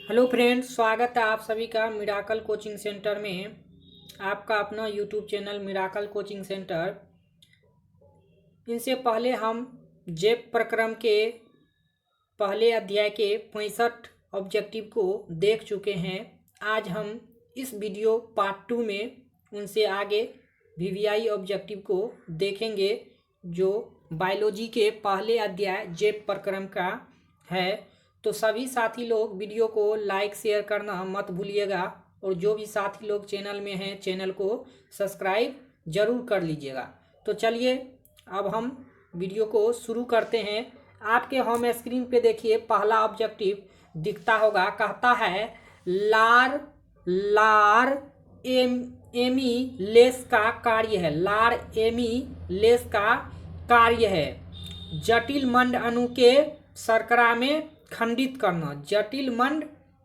Hello friends, स्वागत है आप सभी का मिराकल कोचिंग सेंटर में। आपका अपना YouTube channel miracle coaching centre. इनसे पहले हम जेप प्रक्रम के पहले अध्याय के 65 ऑब्जेक्टिव को देख चुके हैं। आज हम इस वीडियो पार्ट 2 में उनसे आगे वीवीआई ऑब्जेक्टिव को देखेंगे, जो बायोलॉजी के पहले अध्याय जेप प्रक्रम का है। तो सभी साथी लोग वीडियो को लाइक शेयर करना मत भूलिएगा, और जो भी साथी लोग चैनल में हैं चैनल को सब्सक्राइब जरूर कर लीजिएगा। तो चलिए अब हम वीडियो को शुरू करते हैं। आपके होम स्क्रीन पे देखिए, पहला ऑब्जेक्टिव दिखता होगा। कहता है लार लार एमी लेस का कार्य है। लार एमी लेस का कार्य है जटिल मंड अणु के शर्करा में खंडित करना। जटिल मंड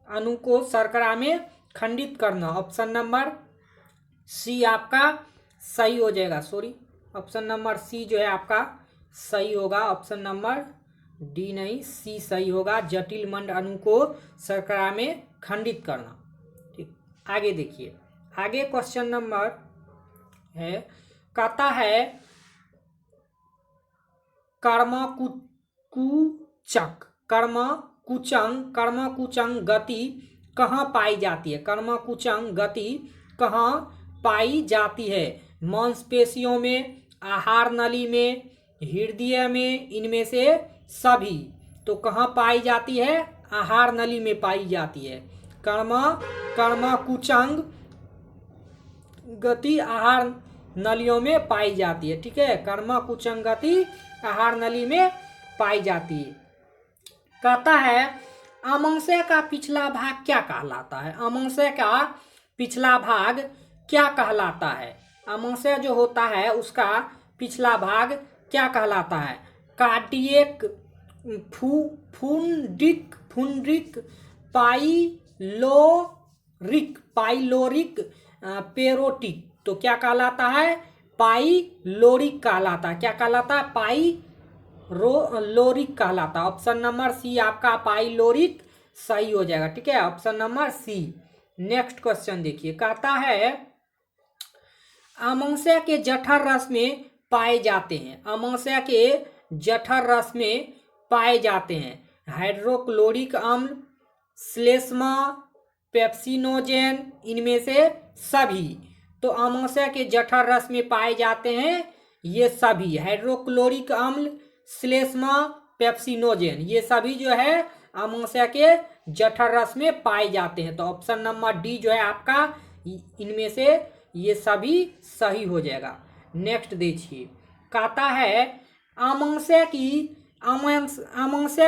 अणु को शर्करा में खंडित करना। ऑप्शन नंबर सी आपका सही हो जाएगा। ऑप्शन नंबर सी जो है आपका सही होगा। ऑप्शन नंबर डी नहीं, सी सही होगा। जटिल मंड अणु को शर्करा में खंडित करना। ठीक, आगे देखिए। आगे क्वेश्चन नंबर है, कहता है कर्मकुचंग गति कहाँ पाई जाती है? कर्मकुचंग गति कहाँ पाई जाती है? मांसपेशियों में, आहार नली में, हृदय में, इनमें से सभी। तो कहाँ पाई जाती है? आहार नली में पाई जाती है। कर्मकुचंग गति आहार नलियों में पाई जाती है। ठीक है, कर्मकुचंग गति आहार नली में पाई जाती है। कहता है अमाशय का पिछला भाग क्या कहलाता है? अमाशय का पिछला भाग क्या कहलाता है? अमाशय जो होता है उसका पिछला भाग क्या कहलाता है? कार्डियक, फुंड्रिक, पाइलोरिक, पेरोटिक। तो क्या कहलाता है? पाइलोरिक कहलाता है। क्या कहलाता है? पाइलोरिक कहलाता है। ऑप्शन नंबर सी आपका पाइलोरिक सही हो जाएगा। ठीक है, option number C. Next question देखिए। कहता है अमाशय के जठर रस में पाए जाते हैं। अमाशय के जठर रस में पाए जाते हैं हाइड्रोक्लोरिक अम्ल, श्लेष्मा, पेप्सिनोजेन, इनमें से सभी। तो अमाशय के जठर रस में पाए जाते हैं ये सभी। हाइड्रोक्लोरिक अम्ल, श्लेष्मा, पेप्सिनोजेन, ये सभी जो है अमाशय के जठर रस में पाए जाते हैं। तो ऑप्शन नंबर डी जो है आपका इनमें से ये सभी सही हो जाएगा। नेक्स्ट देखिए। कहता है अमाशय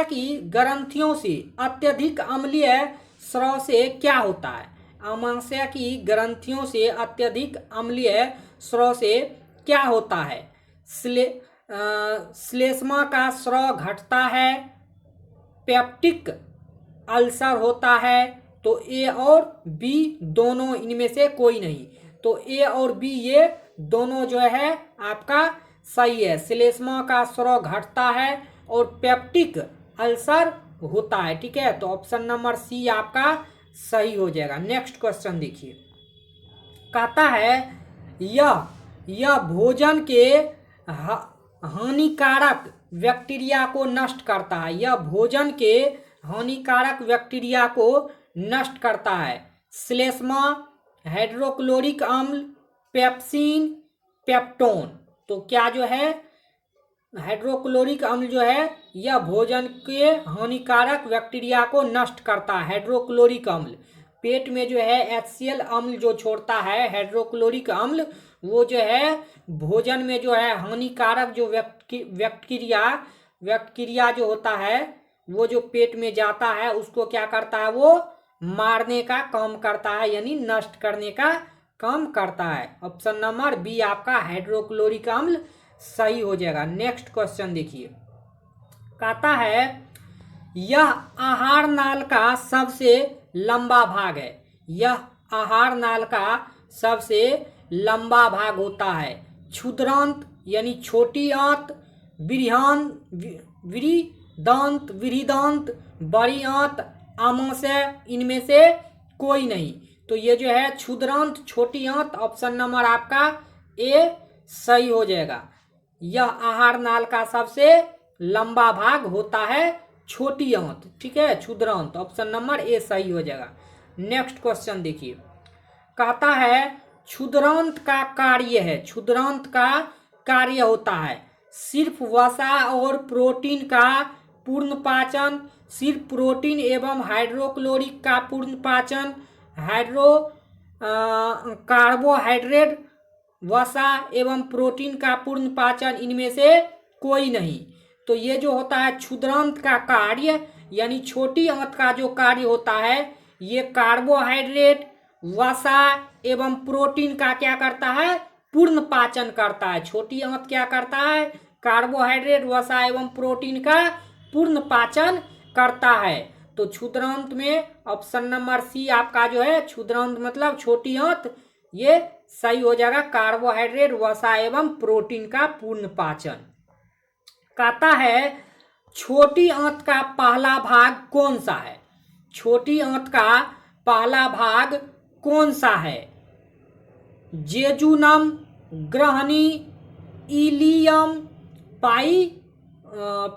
की ग्रंथियों से अत्यधिक अम्लीय स्राव से क्या होता है? अमाशय की ग्रंथियों से अत्यधिक अम्लीय स्राव से क्या होता है? श्लेष्मा का स्राव घटता है, पेप्टिक अल्सर होता है। तो ए और बी दोनों इनमें से कोई नहीं। तो ए और बी ये दोनों जो है आपका सही है। श्लेष्मा का स्राव घटता है और पेप्टिक अल्सर होता है। ठीक है, तो ऑप्शन नंबर सी आपका सही हो जाएगा। नेक्स्ट क्वेश्चन देखिए। कहता है यह भोजन के हानिकारक बैक्टीरिया को नष्ट करता है। यह भोजन के हानिकारक बैक्टीरिया को नष्ट करता है। श्लेष्मा, हाइड्रोक्लोरिक अम्ल, पेप्सिन, पेप्टोन। तो क्या जो है हाइड्रोक्लोरिक अम्ल जो है यह भोजन के हानिकारक बैक्टीरिया को नष्ट करता है। हाइड्रोक्लोरिक अम्ल पेट में जो है HCl अम्ल जो छोड़ता है, हाइड्रोक्लोरिक अम्ल, वो जो है भोजन में जो है हानिकारक जो बैक्टीरिया जो होता है वो जो पेट में जाता है उसको क्या करता है? वो मारने का काम करता है, यानी नष्ट करने का काम करता है। ऑप्शन नंबर बी आपका हाइड्रोक्लोरिक अम्ल सही हो जाएगा। नेक्स्ट क्वेश्चन देखिए। कहता है यह आहार नाल का सबसे लंबा भाग है। यह आहार नाल का सबसे लंबा भाग होता है। क्षुद्रांत यानी छोटी आंत, विरिदांत, बड़ी आंत, आमाशय इनमें से कोई नहीं। तो ये जो है क्षुद्रांत छोटी आंत, ऑप्शन नंबर आपका ए सही हो जाएगा। यह आहार नाल का सबसे लंबा भाग होता है छोटी आंत, ठीक है, क्षुद्रांत, ऑप्शन नंबर ए सही हो जाएगा। नेक्स्ट क्वेश्चन देखिए, कहता है क्षुद्रांत का कार्य है, क्षुद्रांत का कार्य होता है सिर्फ वसा और प्रोटीन का पूर्ण पाचन, सिर्फ प्रोटीन एवं हाइड्रोक्लोरिक का पूर्ण पाचन, कार्बोहाइड्रेट, वसा एवं प्रोटीन का पूर्ण पाचन, इनमें से कोई नहीं। तो ये जो होता है क्षुद्रांत का कार्य यानी छोटी आंत का जो कार्य होता है, ये कार्बोहाइड्रेट, वसा एवं प्रोटीन का क्या करता है, पूर्ण पाचन करता है। छोटी आंत क्या करता है, कार्बोहाइड्रेट, वसा एवं प्रोटीन का पूर्ण पाचन करता है। तो क्षुद्रांत में ऑप्शन नंबर सी आपका जो है क्षुद्रांत मतलब छोटी आंत, ये सही हो जाएगा। कार्बोहाइड्रेट, वसा एवं प्रोटीन का पूर्ण पाचन। कहता है छोटी आंत का पहला भाग कौन सा है, छोटी आंत का पहला भाग कौन सा है, जेजुनम, ग्रहणी, इलियम,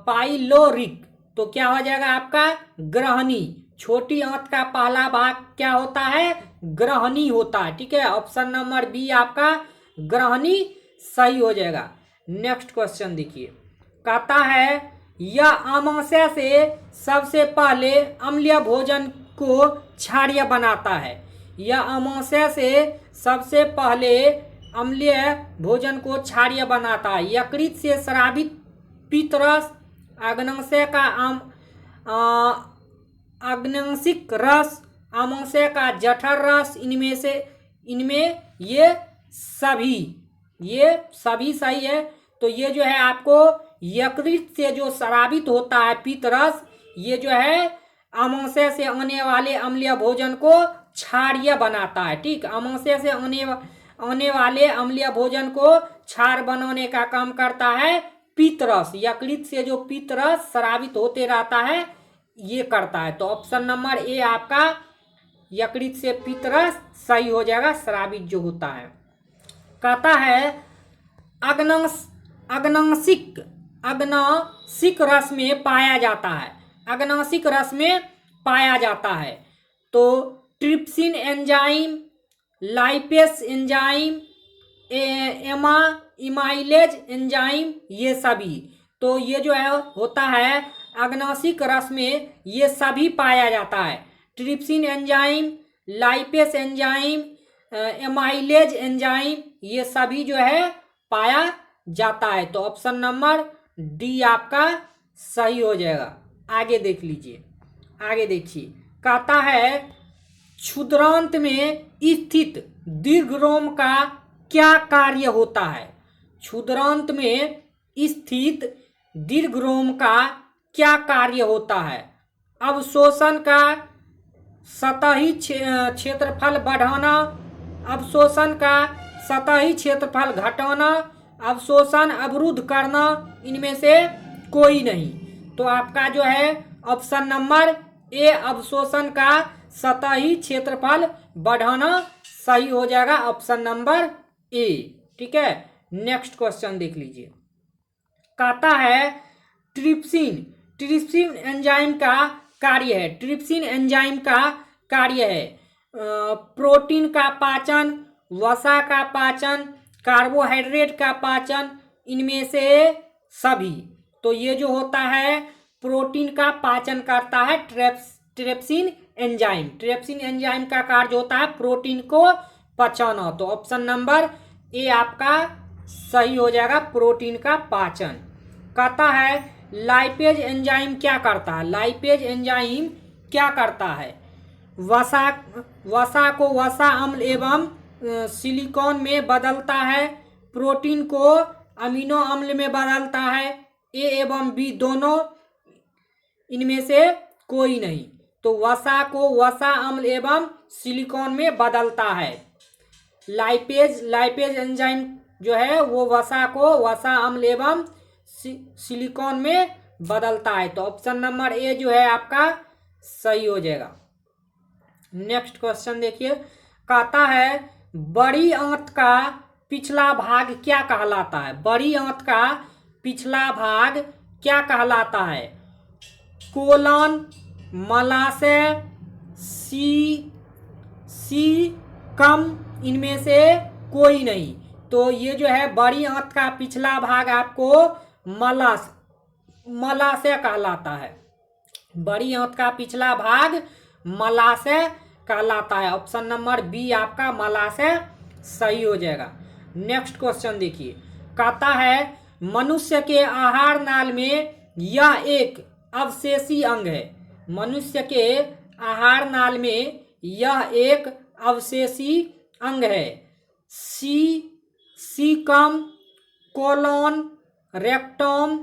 पाइलोरिक। तो क्या हो जाएगा आपका ग्रहणी। छोटी आंत का पहला भाग क्या होता है, ग्रहणी होता है, ठीक है, ऑप्शन नंबर बी आपका ग्रहणी सही हो जाएगा। नेक्स्ट क्वेश्चन देखिए, कहता है यह आमाशय से सबसे पहले अम्लीय भोजन को क्षारीय बनाता है, यह आमाशय से सबसे पहले अम्लीय भोजन को क्षारीय बनाता है। यकृत से स्रावित पित्तरस, अग्नाशय का आग्नेयसिक रस, आमाशय का जठर रस, इनमें ये सभी सही है। तो ये जो है आपको यकृत से जो स्रावित होता है पित्तरस, ये जो है आमाशय से आने वाले अम्लीय भोजन को क्षारीय बनाता है, ठीक। आमाशय से आने वाले अम्लीय भोजन को क्षार बनाने का काम करता है पित्तरस। यकृत से जो पित्तरस स्रावित होते रहता है ये करता है। तो ऑप्शन नंबर ए आपका यकृत से पित्तरस सही हो जाएगा, स्रावित जो होता है। कहता है अग्नाशिक रस में पाया जाता है, अग्नाशिक रस में पाया जाता है। तो trypsin enzyme, lipase enzyme, amylase enzyme, ये सभी। तो ये जो है होता है अग्नाशिक रस में ये सभी पाया जाता है। Trypsin enzyme, lipase enzyme, amylase enzyme, ये सभी जो है पाया जाता है। तो ऑप्शन नंबर डी आपका सही हो जाएगा। आगे देख लीजिए, आगे देखिए, कहता है क्षुद्रांत में स्थित दीर्घरोम का क्या कार्य होता है, क्षुद्रांत में स्थित दीर्घरोम का क्या कार्य होता है, अवशोषण का सतही क्षेत्रफल बढ़ाना, अवशोषण का सतही क्षेत्रफल घटाना, अवशोषण अवरुद्ध करना, इनमें से कोई नहीं। तो आपका जो है ऑप्शन नंबर ए अवशोषण का सतही क्षेत्रफल बढ़ाना सही हो जाएगा, ऑप्शन नंबर ए, ठीक है। नेक्स्ट क्वेश्चन देख लीजिए, कहता है ट्रिप्सिन एंजाइम का कार्य है, ट्रिप्सिन एंजाइम का कार्य है प्रोटीन का पाचन, वसा का पाचन, कार्बोहाइड्रेट का पाचन, इनमें से सभी। तो ये जो होता है प्रोटीन का पाचन करता है ट्रिप्सिन एंजाइम। ट्रिप्सिन एंजाइम का कार्य होता है प्रोटीन को पचाना। तो ऑप्शन नंबर ए आपका सही हो जाएगा, प्रोटीन का पाचन। कहता है लाइपेज एंजाइम क्या करता है, लाइपेज एंजाइम क्या करता है, वसा को वसा अम्ल एवं सिलिकॉन में बदलता है, प्रोटीन को अमीनो अम्ल में बदलता है, ए एवं बी दोनों, इनमें से कोई नहीं। तो वसा को वसा अम्ल एवं सिलिकॉन में बदलता है। लाइपेज एंजाइम जो है वो वसा को वसा अम्ल एवं सिलिकॉन में बदलता है। तो ऑप्शन नंबर ए जो है आपका सही हो जाएगा। नेक्स्ट क्वेश्चन देखिए, कहता है बड़ी आंत का पिछला भाग क्या कहलाता है? बड़ी आंत का पिछला भाग क्या कहलाता है? कोलन, मलाशय, सी कम, इनमें से कोई नहीं। तो ये जो है बड़ी आंत का पिछला भाग आपको मलाशय कहलाता है। बड़ी आंत का पिछला भाग मलाशय कहलाता है। ऑप्शन नंबर बी आपका मलाशय सही हो जाएगा। नेक्स्ट क्वेश्चन देखिए, कहता है मनुष्य के आहार नाल में यह एक अवशेषी अंग है। मनुष्य के आहार नाल में यह एक अवशेषी अंग है। Caecum, colon, rectum,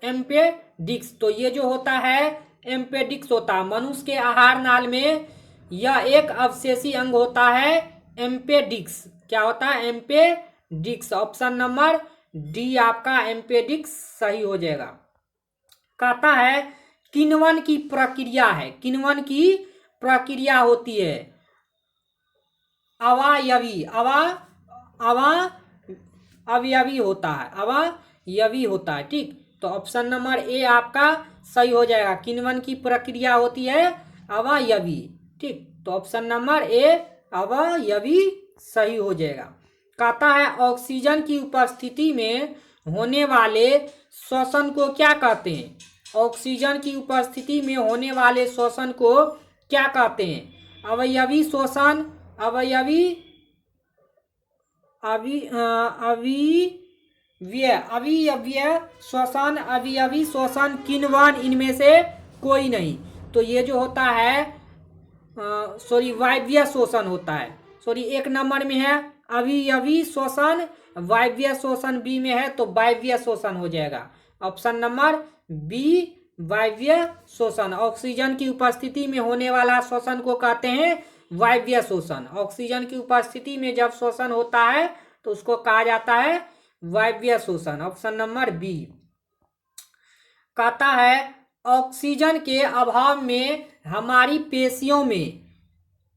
appendix. तो ये जो होता है एम्पेडिक्स होता है। मनुष्य के आहार नाल में यह एक अवशेषी अंग होता है एम्पेडिक्स। क्या होता है? एम्पेडिक्स। ऑप्शन नंबर डी आपका एम्पेडिक्स सही हो जाएगा। कहता है किण्वन की प्रक्रिया है। किण्वन की प्रक्रिया होती है अवयवी अवयवी होता है। अवयवी होता है। ठीक, तो ऑप्शन नंबर ए आपका सही हो जाएगा। किण्वन की प्रक्रिया होती है अवयवी। ठीक, तो ऑप्शन नंबर ए अवयवी सही हो जाएगा। कहता है ऑक्सीजन की उपस्थिति में होने वाले श्वसन को क्या कहते हैं? ऑक्सीजन की उपस्थिति में होने वाले श्वसन को क्या कहते हैं? अवयवी श्वसन, अवयवीय श्वसन, अवयवी श्वसन, किण्वन, इनमें से कोई नहीं। तो ये जो होता है वायवीय श्वसन होता है। एक नंबर में है अवयवी श्वसन, वायवीय श्वसन बी में है, तो वायवीय श्वसन हो जाएगा। ऑप्शन नंबर बी वायवीय श्वसन। ऑक्सीजन की उपस्थिति में होने वाला श्वसन को कहते हैं वायवीय श्वसन। ऑक्सीजन की उपस्थिति में जब श्वसन होता है तो उसको कहा जाता है वायवीय श्वसन। Option number B. कहता है ऑक्सीजन के अभाव में हमारी पेशियों में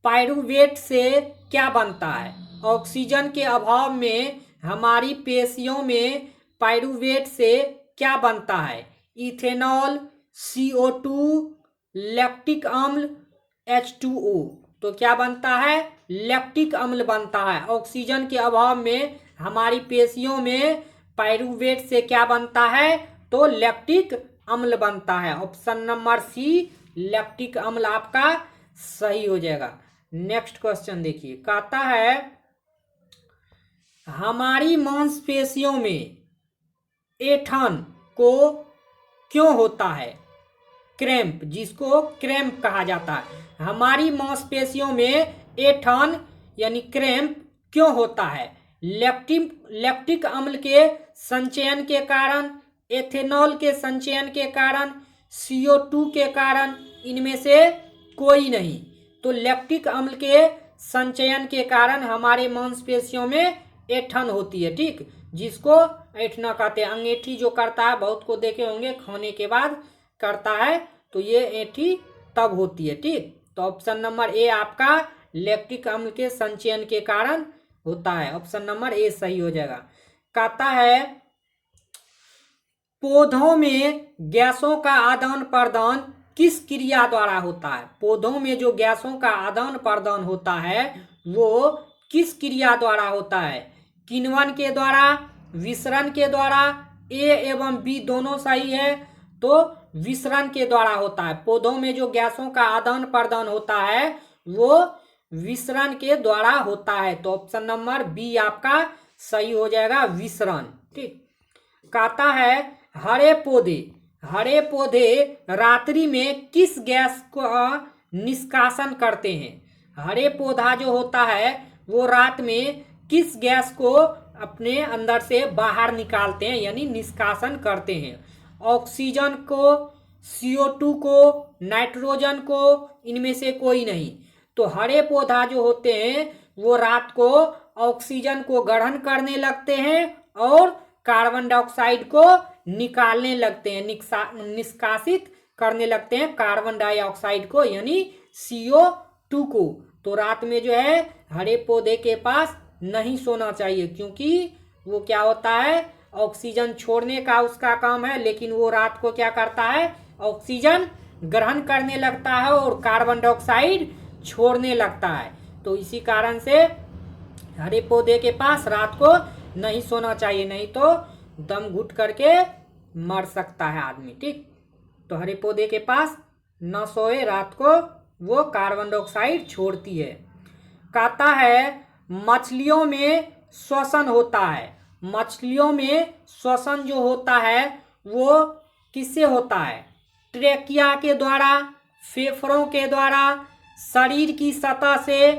पाइरूवेट से क्या बनता है? ऑक्सीजन के अभाव में हमारी पेशियों में पाइरूवेट से क्या बनता है? इथेनॉल, CO2, लैक्टिक अम्ल, H2O। तो क्या बनता है? लैक्टिक अम्ल बनता है। ऑक्सीजन के अभाव में हमारी पेशियों में पाइरूवेट से क्या बनता है? तो लैक्टिक अम्ल बनता है। ऑप्शन नंबर सी लैक्टिक अम्ल आपका सही हो जाएगा। नेक्स्ट क्वेश्चन देखिए, कहता है हमारी मांसपेशियों में ऐंठन को क्यों होता है? क्रैम्प, जिसको क्रैम्प कहा जाता है। हमारी मांसपेशियों में ऐंठन यानी क्रैम्प क्यों होता है? लैक्टिक अम्ल के संचयन के कारण, एथेनॉल के संचयन के कारण, CO2 के कारण, इनमें से कोई नहीं। तो लैक्टिक अम्ल के संचयन के कारण हमारे मांसपेशियों में ऐंठन होती है। ठीक, जिसको ऐंठना कहते हैं। अंगेठी जो करता है, बहुत को देखे होंगे, खाने के बाद करता है, तो ये ऐंठी तब होती है। ठीक, तो ऑप्शन नंबर ए आपका लैक्टिक अम्ल के संचयन के कारण होता है। ऑप्शन नंबर ए सही हो जाएगा। कहता है पौधों में गैसों का आदान प्रदान किस क्रिया द्वारा होता है? पौधों में जो गैसों का आदान प्रदान होता है वो किस क्रिया द्वारा होता है? किण्वन के द्वारा, विसरण के द्वारा। ए एवं बी दोनों सही है, तो विसरण के द्वारा होता है। पौधों में जो गैसों का आदान प्रदान होता है वो विसरण के द्वारा होता है। तो ऑप्शन नंबर बी आपका सही हो जाएगा, विसरण। ठीक, कहता है हरे पौधे रात्रि में किस गैस का निष्कासन करते हैं? हरे पौधा जो होता है वो रात में किस गैस को अपने अंदर से बाहर निकालते हैं यानी निष्कासन करते हैं? ऑक्सीजन को, CO2 को, नाइट्रोजन को, इनमें से कोई नहीं। तो हरे पौधा जो होते हैं वो रात को ऑक्सीजन को ग्रहण करने लगते हैं और कार्बन डाइऑक्साइड को निकालने लगते हैं, निष्कासित करने लगते हैं कार्बन डाइऑक्साइड को, यानी CO2 को। तो रात में जो है हरे पौधे के पास नहीं सोना चाहिए, क्योंकि वो क्या होता है, ऑक्सीजन छोड़ने का उसका काम है, लेकिन वो रात को क्या करता है, ऑक्सीजन ग्रहण करने लगता है और कार्बन डाइऑक्साइड छोड़ने लगता है। तो इसी कारण से हरे पौधे के पास रात को नहीं सोना चाहिए, नहीं तो दम घुट करके मर सकता है आदमी। ठीक, तो हरे पौधे के पास न सोए रात को, वो कार्बन डाइऑक्साइड छोड़ती है। कहता है मछलियों में श्वसन होता है। मछलियों में श्वसन जो होता है वो किससे होता है, ट्रेकिया के द्वारा, फेफड़ों के द्वारा, शरीर की सतह से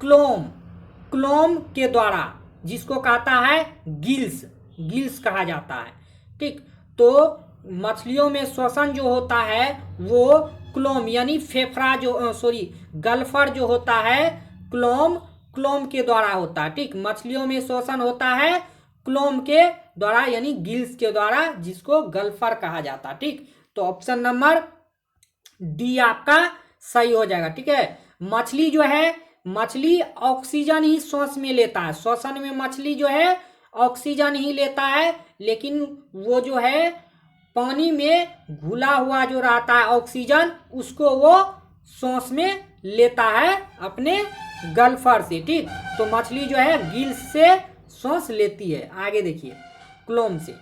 क्लोम के द्वारा, जिसको कहता है गिल्स कहा जाता है। ठीक, तो मछलियों में श्वसन जो होता है वो क्लोम यानी फेफड़ा गल्फर जो होता है क्लोम के द्वारा होता है। ठीक, मछलियों में श्वसन होता है क्लोम के द्वारा यानी गिल्स के द्वारा, जिसको गल्फर कहा जाता है। ठीक, तो ऑप्शन नंबर डी आपका सही हो जाएगा। ठीक है, मछली जो है, मछली ऑक्सीजन ही श्वास में लेता है। श्वसन में मछली जो है ऑक्सीजन ही लेता है, लेकिन वो जो है पानी में घुला हुआ जो रहता है ऑक्सीजन, उसको वो श्वास में लेता है अपने गल्फर से। ठीक, तो मछली जो है गिल्स से श्वास लेती है। आगे देखिए, क्लोम से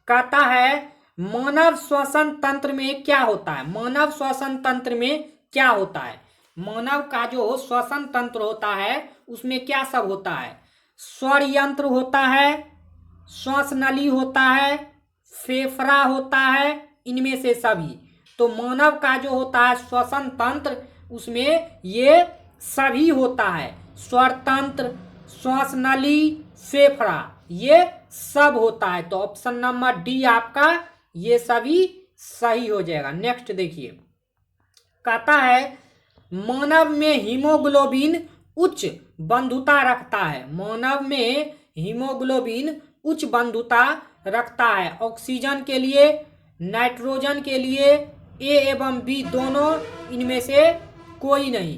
कहता है मानव श्वसन तंत्र में क्या होता है। मानव श्वसन तंत्र में क्या होता है, मानव का जो श्वसन तंत्र होता है उसमें क्या सब होता है, स्वर यंत्र होता है, श्वास नली होता है, फेफड़ा होता है, इनमें से सभी। तो मानव का जो होता है श्वसन तंत्र, उसमें ये सभी होता है, स्वर तंत्र, श्वास नली, फेफड़ा, ये सब होता है। तो ऑप्शन नंबर डी आपका ये सभी सही हो जाएगा। नेक्स्ट देखिए, कहता है मानव में हीमोग्लोबिन उच्च बंधुता रखता है। मानव में हीमोग्लोबिन उच्च बंधुता रखता है ऑक्सीजन के लिए, नाइट्रोजन के लिए, ए एवं बी दोनों, इनमें से कोई नहीं।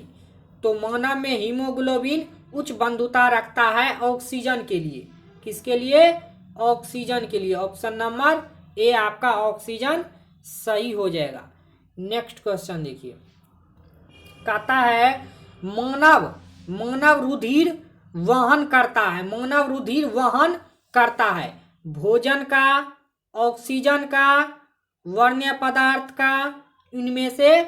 तो मानव में हीमोग्लोबिन उच्च बंधुता रखता है ऑक्सीजन के लिए। किसके लिए, ऑक्सीजन के लिए। ऑप्शन नंबर ए आपका ऑक्सीजन सही हो जाएगा। नेक्स्ट क्वेश्चन देखिए, कहता है मानव रुधिर वहन करता है। मानव रुधिर वहन करता है भोजन का, ऑक्सीजन का, वर्ण्य पदार्थ का, इनमें से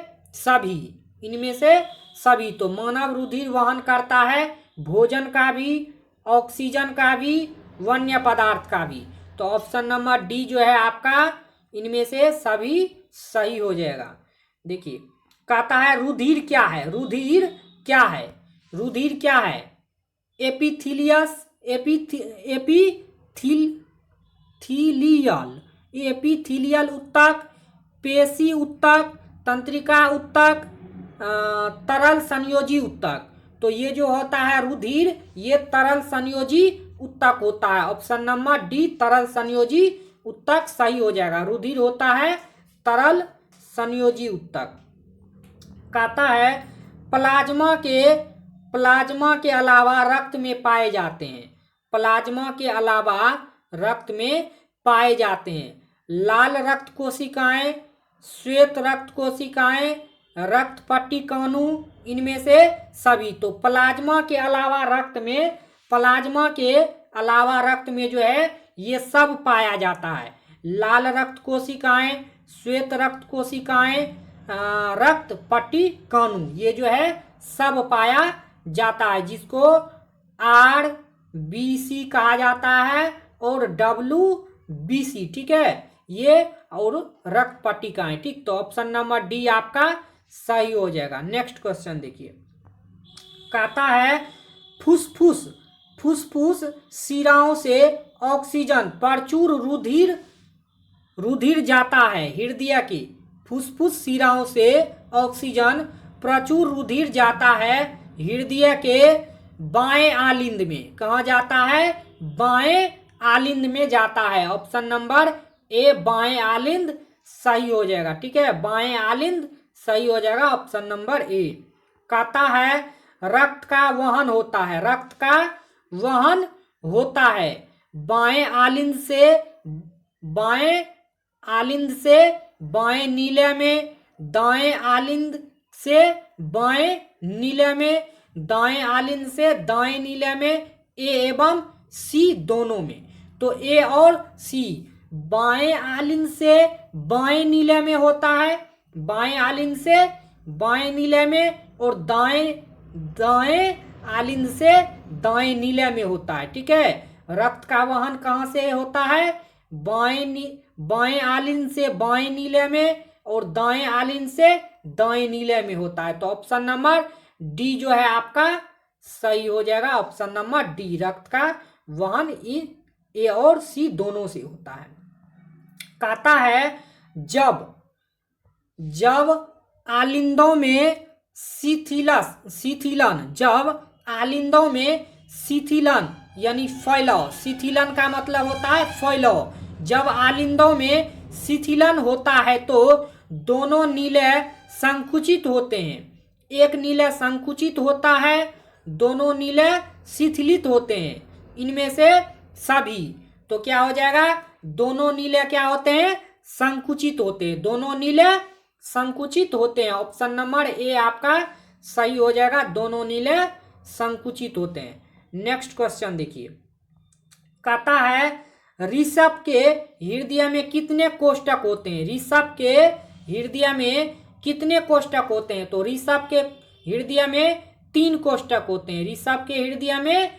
सभी। तो मानव रुधिर वहन करता है भोजन का भी, ऑक्सीजन का भी, वन्य पदार्थ का भी। तो ऑप्शन नंबर डी जो है आपका इनमें से सभी सही हो जाएगा। देखिए, कहता है रुधिर क्या है। रुधिर क्या है, एपिथीलियल ऊतक, पेशी ऊतक, तंत्रिका ऊतक, तरल संयोजी ऊतक। तो ये जो होता है रुधिर, ये तरल संयोजी ऊतक होता है। ऑप्शन नंबर डी तरल संयोजी ऊतक सही हो जाएगा। रुधिर होता है तरल संयोजी ऊतक। कहता है प्लाज्मा के अलावा रक्त में पाए जाते हैं। प्लाज्मा के अलावा रक्त में पाए जाते हैं लाल रक्त कोशिकाएं, श्वेत रक्त कोशिकाएं, रक्त पट्टिकाणु, इनमें से सभी। तो प्लाज्मा के अलावा रक्त में जो है ये सब पाया जाता है। लाल रक्त कोशिकाएं, श्वेत रक्त कोशिकाएं, रक्त पट्टिकाणु, ये जो है सब पाया जाता है, जिसको RBC कहा जाता है और WBC। ठीक है, ये और रक्त पट्टिकाएं। ठीक, तो ऑप्शन नंबर डी आपका सही हो जाएगा। नेक्स्ट क्वेश्चन देखिए, कहता है फुसफुस शिराओं से ऑक्सीजन प्रचुर रुधिर जाता है। हृदय की फुसफुस शिराओं से ऑक्सीजन प्रचुर रुधिर जाता है हृदय के बाएं आलिंद में। कहाँ जाता है, बाएं आलिंद में जाता है। ऑप्शन नंबर ए बाएं आलिंद सही हो जाएगा। ठीक है, बाएं आलिंद सही हो जाएगा, ऑप्शन नंबर ए। कहता है रक्त का वहन होता है, रक्त का वहन होता है बाएं आलिंद से बाएं नीले में, दाएं आलिंद से बाएं नीले में, दाएं आलिंद से दाएं नीले में, ए एवं सी दोनों में। तो ए और सी बाएं आलिंद से बाएं नीले में होता है, बाएं आलिंद से बाएं नीले में, और दाएं आलिंद से दाएं नीले में होता है। ठीक है, रक्त का वहन कहाँ से होता है? बाएं आलिंद से बाएं नीले में और दाएं आलिंद से दाएं नीले में होता है। तो ऑप्शन नंबर डी जो है आपका सही हो जाएगा, ऑप्शन नंबर डी। रक्त का वहन ए और सी दोनों से होता है। कहता है जब आलिंदों में शिथिलन, जब आलिंदों में शिथिलन यानी फैलाव, शिथिलन का मतलब होता है फैलाव। जब आलिंदों में शिथिलन होता है तो दोनों नीले संकुचित होते हैं। एक नीले संकुचित होता है, दोनों नीले शिथिलित होते हैं, इनमें से सभी। तो क्या हो जाएगा? दोनों नीले क्या होते हैं? संकुचित होते हैं, दोनों नीले संकुचित होते हैं। ऑप्शन नंबर ए आपका सही हो जाएगा, दोनों नीले संकुचित होते हैं। नेक्स्ट क्वेश्चन देखिए, कहता है ऋषभ के हृदय में कितने कोष्ठक होते हैं? ऋषभ के हृदय में कितने कोष्ठक होते हैं? तो ऋषभ के हृदय में 3 कोष्ठक होते हैं। ऋषभ के हृदय में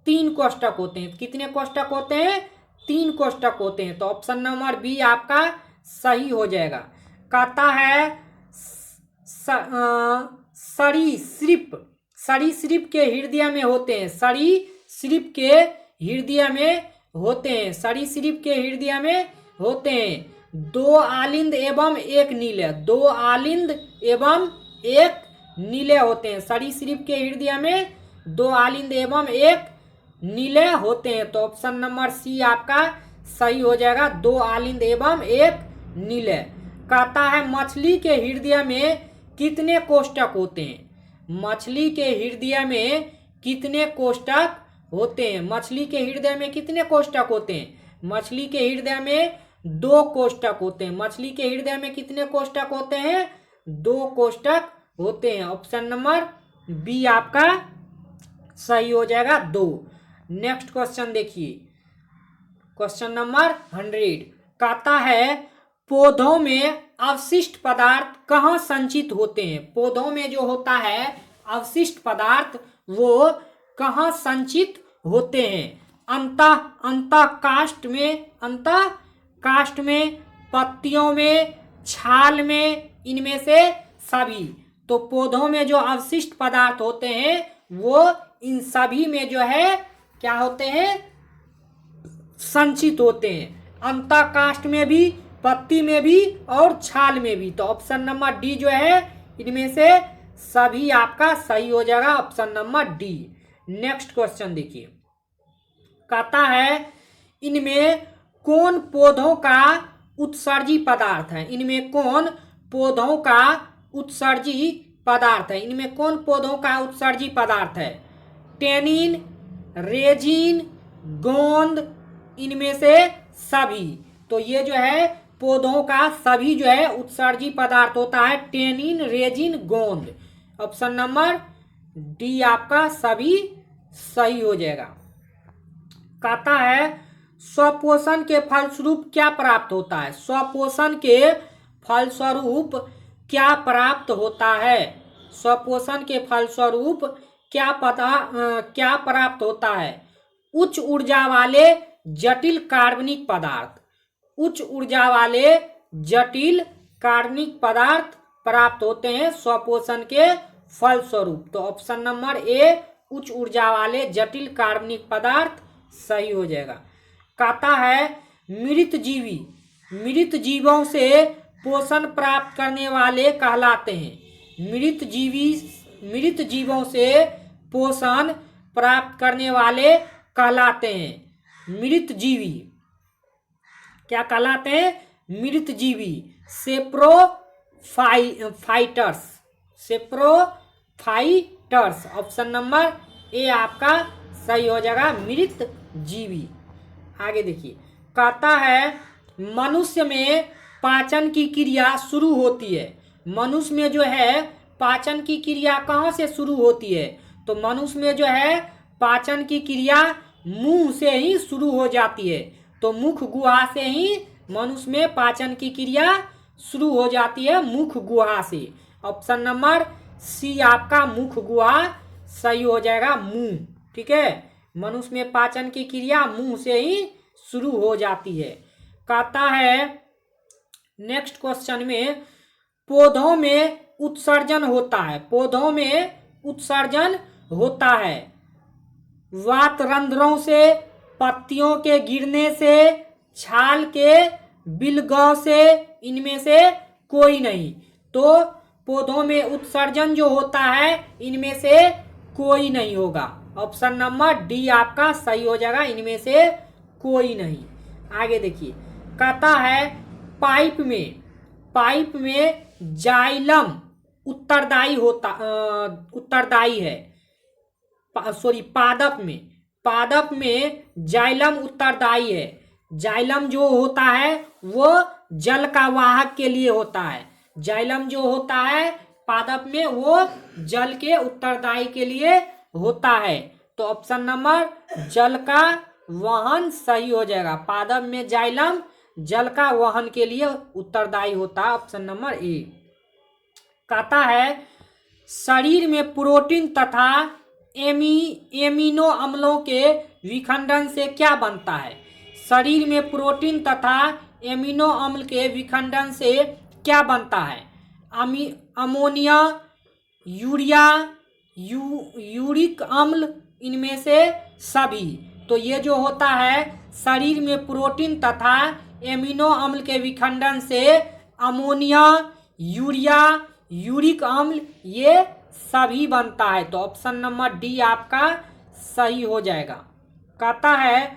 3 कोष्ठक होते हैं। कितने कोष्ठक होते हैं? 3 कोष्ठक होते हैं। तो ऑप्शन नंबर बी आपका सही हो जाएगा। कहता है सरीसृप के हृदय में होते हैं, सरीसृप के हृदय में होते हैं, सरीसृप के हृदय में होते हैं 2 आलिंद एवं 1 नीले, 2 आलिंद एवं 1 नीले होते हैं। सरीसृप के हृदय में 2 आलिंद एवं 1 नीले होते हैं। तो ऑप्शन नंबर सी आपका सही हो जाएगा, 2 आलिंद एवं 1 नीले। कहता है मछली के हृदय में कितने कोष्ठक होते हैं? मछली के हृदय में कितने कोष्ठक होते हैं? मछली के हृदय में कितने कोष्ठक होते हैं? मछली के हृदय में 2 कोष्ठक होते हैं। मछली के हृदय में कितने कोष्ठक होते हैं? 2 कोष्ठक होते हैं। ऑप्शन नंबर बी आपका सही हो जाएगा, 2। नेक्स्ट क्वेश्चन देखिए, क्वेश्चन नंबर 100। कहता है पौधों में अवशिष्ट पदार्थ कहाँ संचित होते हैं? पौधों में जो होता है अवशिष्ट पदार्थ वो कहाँ संचित होते हैं? अंतः काष्ठ में, पत्तियों में, छाल में, इनमें से सभी। तो पौधों में जो अवशिष्ट पदार्थ होते हैं वो इन सभी में जो है क्या होते हैं? संचित होते हैं। अंतः काष्ठ में भी, पत्ती में भी और छाल में भी। तो ऑप्शन नंबर डी जो है इनमें से सभी आपका सही हो जाएगा, option number D. Next question देखिए, कहता है इनमें कौन पौधों का उत्सर्जी पदार्थ है? इनमें कौन पौधों का उत्सर्जी पदार्थ है? इनमें कौन पौधों का उत्सर्जी पदार्थ है? टेनिन, रेजिन, गोंद, इनमें से सभी। तो ये जो है पौधों का सभी जो है उत्सर्जी पदार्थ होता है टेनिन, रेजिन, गोंद। ऑप्शन नंबर डी आपका सभी सही हो जाएगा। कहता है स्वपोषण के फलस्वरूप क्या प्राप्त होता है? स्वपोषण के फलस्वरूप क्या प्राप्त होता है? स्वपोषण के फलस्वरूप क्या प्राप्त होता है? उच्च ऊर्जा वाले जटिल कार्बनिक पदार्थ, उच्च ऊर्जा वाले जटिल कार्बनिक पदार्थ प्राप्त होते हैं स्वपोषण के फलस्वरूप। तो ऑप्शन नंबर ए उच्च ऊर्जा वाले जटिल कार्बनिक पदार्थ सही हो जाएगा। कहता है मृत जीवों से पोषण प्राप्त करने वाले कहलाते हैं। मृत जीवों से पोषण प्राप्त करने वाले कहलाते हैं मृत जीवी। क्या कहलाते हैं? मृतजीवी, सेप्रोफाइटर्स, सेप्रोफाइटर्स। ऑप्शन नंबर ए आपका सही हो जाएगा, मृतजीवी। आगे देखिए, कहता है मनुष्य में पाचन की क्रिया शुरू होती है। मनुष्य में जो है पाचन की क्रिया कहाँ से शुरू होती है? तो मनुष्य में जो है पाचन की क्रिया मुंह से ही शुरू हो जाती है। तो मुख गुहा से ही मनुष्य में पाचन की क्रिया शुरू हो जाती है, मुख गुहा से। ऑप्शन नंबर सी आपका मुख गुहा सही हो जाएगा, मुंह। ठीक है, मनुष्य में पाचन की क्रिया मुंह से ही शुरू हो जाती है। कहता है नेक्स्ट क्वेश्चन में, पौधों में उत्सर्जन होता है, पौधों में उत्सर्जन होता है वातरंध्रों से, पत्तियों के गिरने से, छाल के बिलगौ से, इनमें से कोई नहीं। तो पौधों में उत्सर्जन जो होता है इनमें से कोई नहीं होगा। ऑप्शन नंबर डी आपका सही हो जाएगा, इनमें से कोई नहीं। आगे देखिए, कहता है पाइप में जाइलम उत्तरदायी है। पादप में जाइलम उत्तरदायी है। जाइलम जो होता है वो जल का वाहक के लिए होता है। जाइलम जो होता है पादप में वो जल के उत्तरदायी के लिए होता है। तो ऑप्शन नंबर जल का वहन सही हो जाएगा। पादप में जाइलम जल का वहन के लिए उत्तरदायी होता है, ऑप्शन नंबर ए। कहता है शरीर में प्रोटीन तथा एमिनो अम्लों के विखंडन से क्या बनता है? शरीर में प्रोटीन तथा एमिनो अम्ल के विखंडन से क्या बनता है? अमोनिया, यूरिया, यूरिक अम्ल, इनमें से सभी। तो ये जो होता है शरीर में प्रोटीन तथा एमिनो अम्ल के विखंडन से अमोनिया, यूरिया, यूरिक अम्ल, ये सभी बनता है। तो ऑप्शन नंबर डी आपका सही हो जाएगा। कहता है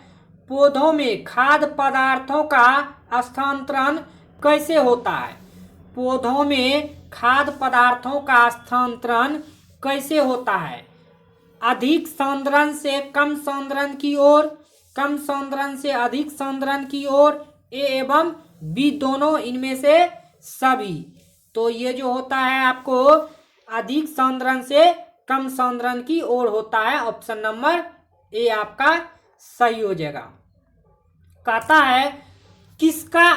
पौधों में खाद्य पदार्थों का स्थानांतरण कैसे होता है? पौधों में खाद्य पदार्थों का स्थानांतरण कैसे होता है? अधिक सांद्रण से कम सांद्रण की ओर, कम सांद्रण से अधिक सांद्रण की ओर, ए एवं बी दोनों, इनमें से सभी। तो ये जो होता है आपको अधिक सांद्रण से कम सांद्रण की ओर होता है, ऑप्शन नंबर ए आपका सही हो जाएगा। कहता है किसका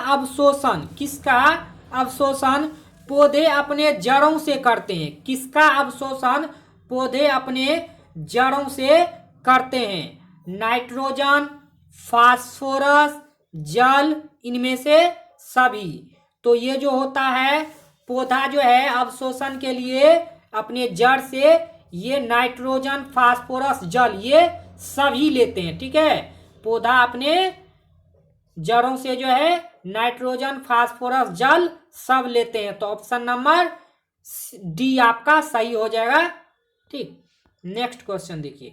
अवशोषण पौधे अपने जड़ों से करते हैं? किसका अवशोषण पौधे अपने जड़ों से करते हैं? नाइट्रोजन, फास्फोरस, जल, इनमें से सभी। तो ये जो होता है पौधा जो है अवशोषण के लिए अपने जड़ से ये नाइट्रोजन, फास्फोरस, जल, ये सभी लेते हैं। ठीक है, पौधा अपने जड़ों से जो है नाइट्रोजन, फास्फोरस, जल सब लेते हैं। तो ऑप्शन नंबर डी आपका सही हो जाएगा। ठीक, नेक्स्ट क्वेश्चन देखिए,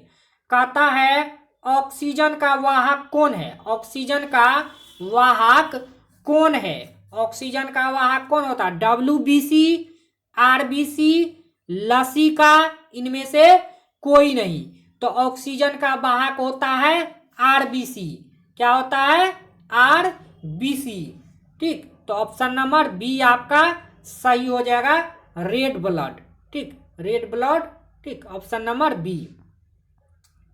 कहता है ऑक्सीजन का वाहक कौन है? ऑक्सीजन का वाहक कौन है? ऑक्सीजन का वाहक कौन होता है? WBC, RBC, लसिका, इनमें से कोई नहीं। तो ऑक्सीजन का वाहक होता है RBC। क्या होता है? RBC। ठीक, तो ऑप्शन नंबर बी आपका सही हो जाएगा, रेड ब्लड। ठीक, रेड ब्लड। ठीक, ऑप्शन नंबर बी।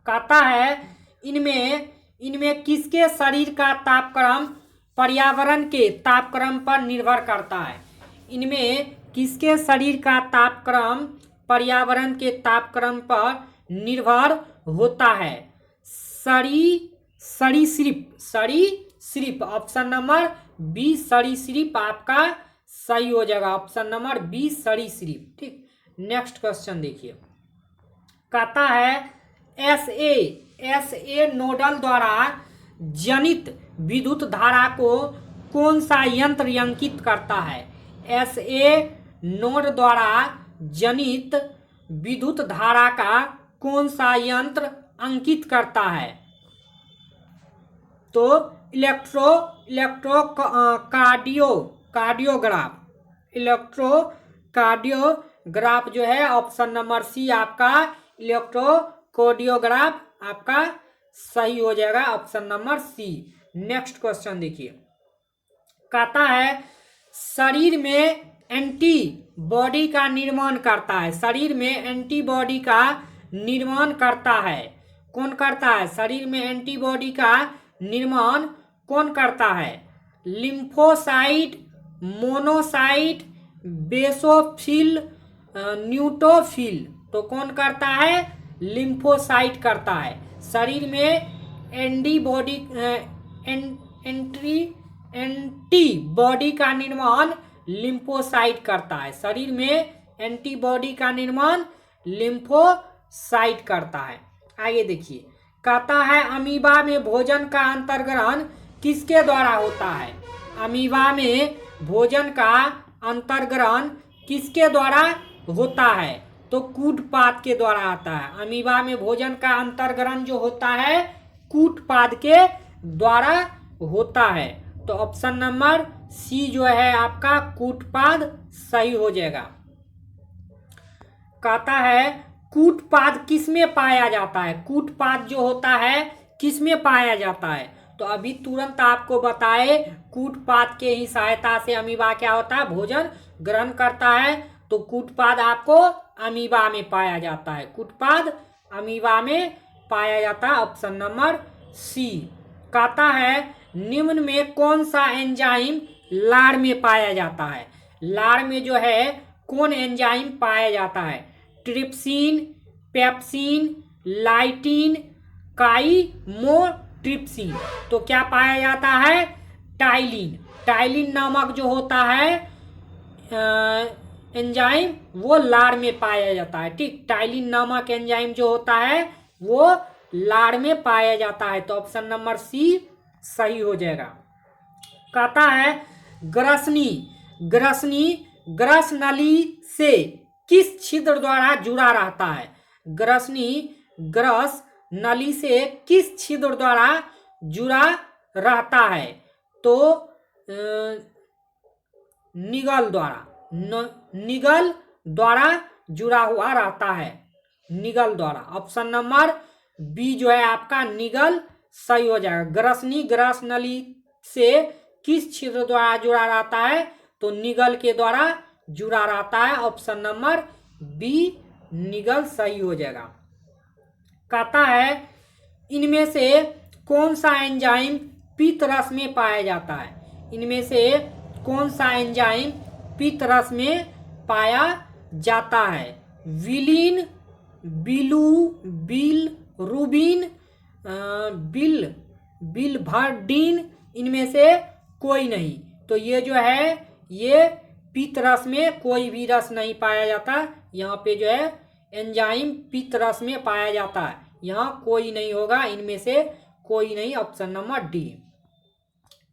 कहता है इनमें किसके शरीर का तापक्रम पर्यावरण के तापक्रम पर निर्भर करता है? इनमें किसके शरीर का तापक्रम पर्यावरण के तापक्रम पर निर्भर होता है? सरीसृप, ऑप्शन नंबर बी सरीसृप आपका सही हो जाएगा, ऑप्शन नंबर बी सरीसृप। ठीक, नेक्स्ट क्वेश्चन देखिए, कहता है एसए नोडल द्वारा जनित विद्युत धारा को कौन सा यंत्र अंकित करता है? एसए नोड द्वारा जनित विद्युत धारा का कौन सा यंत्र अंकित करता है? तो इलेक्ट्रोकार्डियोग्राफ जो है ऑप्शन नंबर सी आपका इलेक्ट्रोकार्डियोग्राफ आपका सही हो जाएगा, option number C. Next question देखिए, कहता है शरीर में एंटीबॉडी का निर्माण करता है, शरीर में एंटीबॉडी का निर्माण करता है, कौन करता है? शरीर में एंटीबॉडी का निर्माण कौन करता है? Lymphocyte, monocyte, basophil, neutrophil. तो कौन करता है? लिम्फोसाइट करता है। शरीर में एंटीबॉडी का निर्माण लिम्फोसाइट करता है, शरीर में एंटीबॉडी का निर्माण लिम्फोसाइट करता है। आगे देखिए, कहता है अमीबा में भोजन का अंतर्ग्रहण किसके द्वारा होता है? अमीबा में भोजन का अंतर्ग्रहण किसके द्वारा होता है? तो कूटपाद के द्वारा आता है। अमीबा में भोजन का अंतर्ग्रहण जो होता है कूटपाद के द्वारा होता है। तो ऑप्शन नंबर सी जो है आपका कूटपाद सही हो जाएगा। कहता है कूटपाद किसमें पाया जाता है? कूटपाद जो होता है किसमें पाया जाता है? तो अभी तुरंत आपको बताए कूटपाद के ही सहायता से अमीबा क्या होता है? भोजन ग्रहण करता है। तो कूटपाद आपको अमीबा में पाया जाता है, कूटपाद अमीबा में पाया जाता है, ऑप्शन नंबर सी। कहता है निम्न में कौन सा एंजाइम लार में पाया जाता है? लार में जो है कौन एंजाइम पाया जाता है? Trypsin, pepsin, ptyalin, chymotrypsin. तो क्या पाया जाता है? टाइलिन। टाइलिन नामक जो होता है एंजाइम वो लार में पाया जाता है। ठीक, टाइलिन नामक एंजाइम जो होता है वो लार में पाया जाता है। तो ऑप्शन नंबर सी सही हो जाएगा। कहता है ग्रसनी, ग्रसनी ग्रस नली से किस छिद्र द्वारा जुड़ा रहता है? ग्रसनी ग्रस नली से किस छिद्र द्वारा जुड़ा रहता है? तो निगल द्वारा, निगल द्वारा जुड़ा हुआ रहता है, निगल द्वारा। ऑप्शन नंबर बी जो है आपका निगल सही हो जाएगा। ग्रसनी ग्रस नली से किस छिद्र द्वारा जुड़ा रहता है? तो निगल के द्वारा जुड़ा रहता है, ऑप्शन नंबर बी निगल सही हो जाएगा। कहता है इनमें से कौन सा एंजाइम पित्त रस में पाया जाता है? इनमें से कौन सा एंजाइम पित्त रस में पाया जाता है? विलिन, बिलू, बिल रूबिन, बिलवर्डिन, इनमें से कोई नहीं। तो ये जो है ये पित्त रस में कोई भी रस नहीं पाया जाता। यहाँ पे जो है एंजाइम पित्त रस में पाया जाता है, यहाँ कोई नहीं होगा, इनमें से कोई नहीं, ऑप्शन नंबर डी।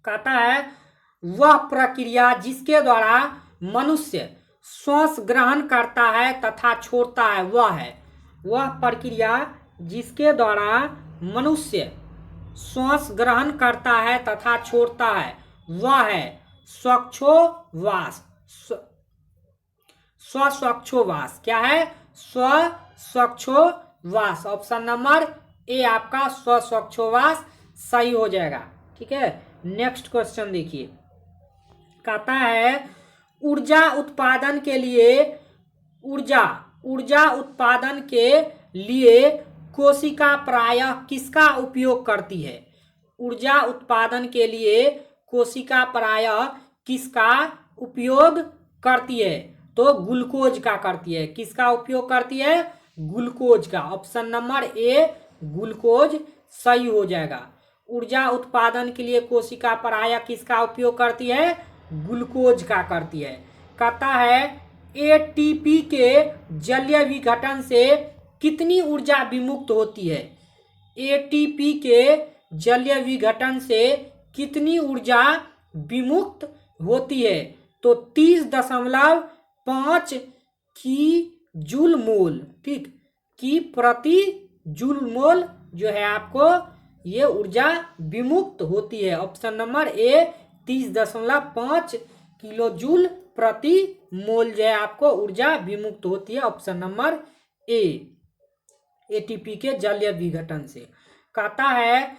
कहता है वह प्रक्रिया जिसके द्वारा मनुष्य श्वास ग्रहण करता है तथा छोड़ता है वह है। वह प्रक्रिया जिसके द्वारा मनुष्य श्वास ग्रहण करता है तथा छोड़ता है वह है श्वासोच्छ्वास। श्वासोच्छ्वास क्या है? श्वासोच्छ्वास। ऑप्शन नंबर ए आपका श्वासोच्छ्वास सही हो जाएगा। ठीक है, नेक्स्ट क्वेश्चन देखिए। कहता है ऊर्जा उत्पादन के लिए ऊर्जा उत्पादन के लिए कोशिका प्रायः किसका उपयोग करती है? ऊर्जा उत्पादन के लिए कोशिका प्रायः किसका उपयोग करती है? तो ग्लूकोज का करती है। किसका उपयोग करती है? ग्लूकोज का। ऑप्शन नंबर ए ग्लूकोज सही हो जाएगा। ऊर्जा उत्पादन के लिए कोशिका प्रायः किसका उपयोग करती है? ग्लूकोज का करती है। कहता है एटीपी के जलीय विघटन से कितनी ऊर्जा विमुक्त होती है? एटीपी के जलीय विघटन से कितनी ऊर्जा विमुक्त होती है? तो 30.5 की जूल मोल, ठीक, की प्रति जूल मोल जो है आपको ये ऊर्जा विमुक्त होती है। Option number A 30.5 kilo joule प्रति मोल जो है आपको ऊर्जा विमुक्त होती है। ऑप्शन नंबर ए एटीपी के जलीय विघटन से। कहता है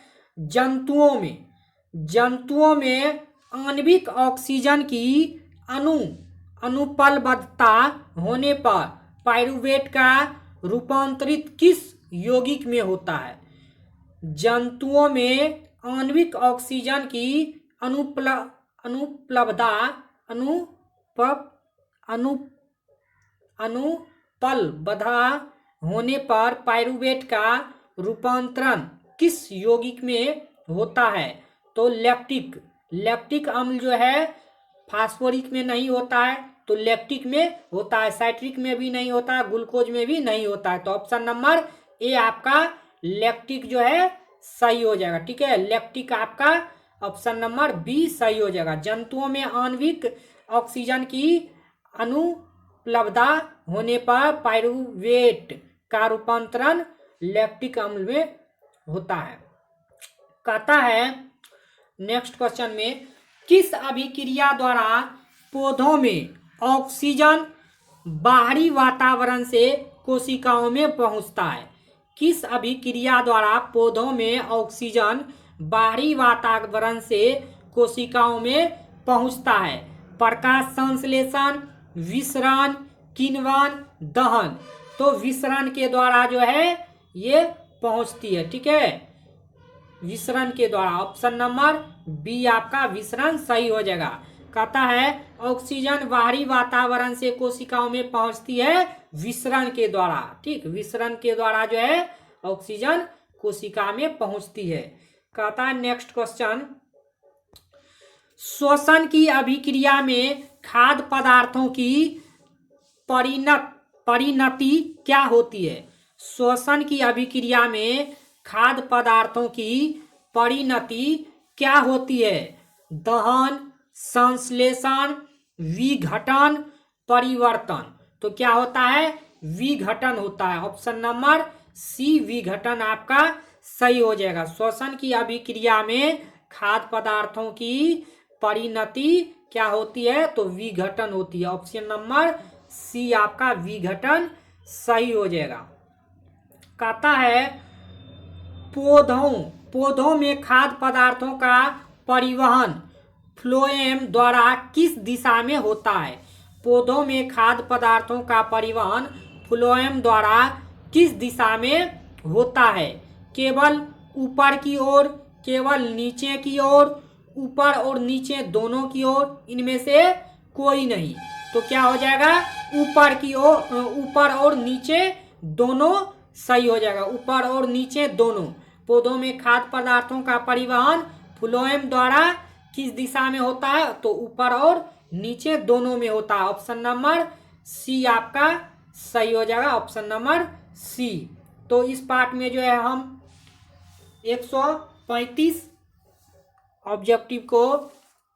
जंतुओं में आणविक ऑक्सीजन की अनुपलब्धता होने पर पाइरूवेट का रूपांतरित किस यौगिक में होता है? जंतुओं में आणविक ऑक्सीजन की अनुपलब्धता होने पर पाइरूवेट का रूपांतरण किस यौगिक में होता है? तो लैक्टिक अम्ल जो है फास्फोरिक में नहीं होता है, तो लैक्टिक में होता है। साइट्रिक में भी नहीं होता है, ग्लूकोज में भी नहीं होता है। तो ऑप्शन नंबर ए आपका लैक्टिक जो है सही हो जाएगा। ठीक है, लैक्टिक आपका ऑप्शन नंबर बी सही हो जाएगा। जंतुओं में आणविक ऑक्सीजन की अनुपलब्धता होने पर पाइरूवेट का रूपांतरण लैक्टिक अम्ल में होता है। कहता है नेक्स्ट क्वेश्चन में, किस अभिक्रिया द्वारा पौधों में ऑक्सीजन बाहरी वातावरण से कोशिकाओं में पहुंचता है? किस अभिक्रिया द्वारा पौधों में ऑक्सीजन बाहरी वातावरण से कोशिकाओं में पहुंचता है? प्रकाश संश्लेषण, विसरण, किण्वन, दहन। तो विसरण के द्वारा जो है ये पहुंचती है। ठीक है, विसरण के द्वारा। ऑप्शन नंबर बी आपका विसरण सही हो जाएगा। कहता है ऑक्सीजन बाहरी वातावरण से कोशिकाओं में पहुंचती है विसरण के द्वारा। ठीक, विसरण के द्वारा जो है ऑक्सीजन कोशिका में पहुंचती है। कहता है नेक्स्ट क्वेश्चन, श्वसन की अभिक्रिया में खाद्य पदार्थों की परिणति क्या होती है? श्वसन की अभिक्रिया में खाद्य पदार्थों की परिणति क्या होती है? दहन, संश्लेषण, विघटन, परिवर्तन। तो क्या होता है? विघटन होता है। ऑप्शन नंबर सी विघटन आपका सही हो जाएगा। श्वसन की अभिक्रिया में खाद्य पदार्थों की परिणति क्या होती है? तो विघटन होती है। ऑप्शन नंबर सी आपका विघटन सही हो जाएगा। कहता है पौधों में खाद्य पदार्थों का परिवहन फ्लोएम द्वारा किस दिशा में होता है? पौधों में खाद्य पदार्थों का परिवहन फ्लोएम द्वारा किस दिशा में होता है? केवल ऊपर की ओर, केवल नीचे की ओर, ऊपर और नीचे दोनों की ओर, इनमें से कोई नहीं। तो क्या हो जाएगा? ऊपर की ओर, ऊपर और नीचे दोनों सही हो जाएगा। ऊपर और नीचे दोनों। पौधों में खाद्य पदार्थों का परिवहन फ्लोएम द्वारा किस दिशा में होता है? तो ऊपर और नीचे दोनों में होता है। ऑप्शन नंबर सी आपका सही हो जाएगा। Option number C. तो इस पार्ट में जो है हम 135 ऑब्जेक्टिव को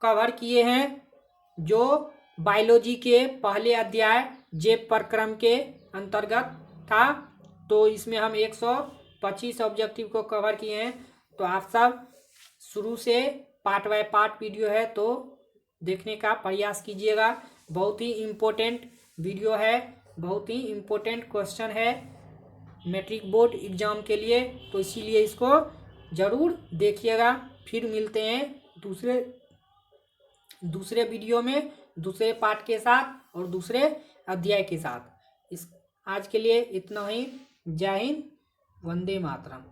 कवर किए हैं, जो बायोलॉजी के पहले अध्याय जैव प्रक्रम के अंतर्गत था। तो इसमें हम 125 ऑब्जेक्टिव को कवर किए हैं। तो आप सब शुरू से पार्ट बाय पार्ट वीडियो है तो देखने का प्रयास कीजिएगा। बहुत ही इम्पोर्टेंट वीडियो है, बहुत ही इम्पोर्टेंट क्वेश्चन है मैट्रिक बोर्ड एग्जाम के लिए, तो इसीलिए इसको ज़रूर देखिएगा। फिर मिलते हैं दूसरे वीडियो में, दूसरे पार्ट के साथ और दूसरे अध्याय के साथ। आज के लिए इतना ही। जय हिंद, वंदे मातरम।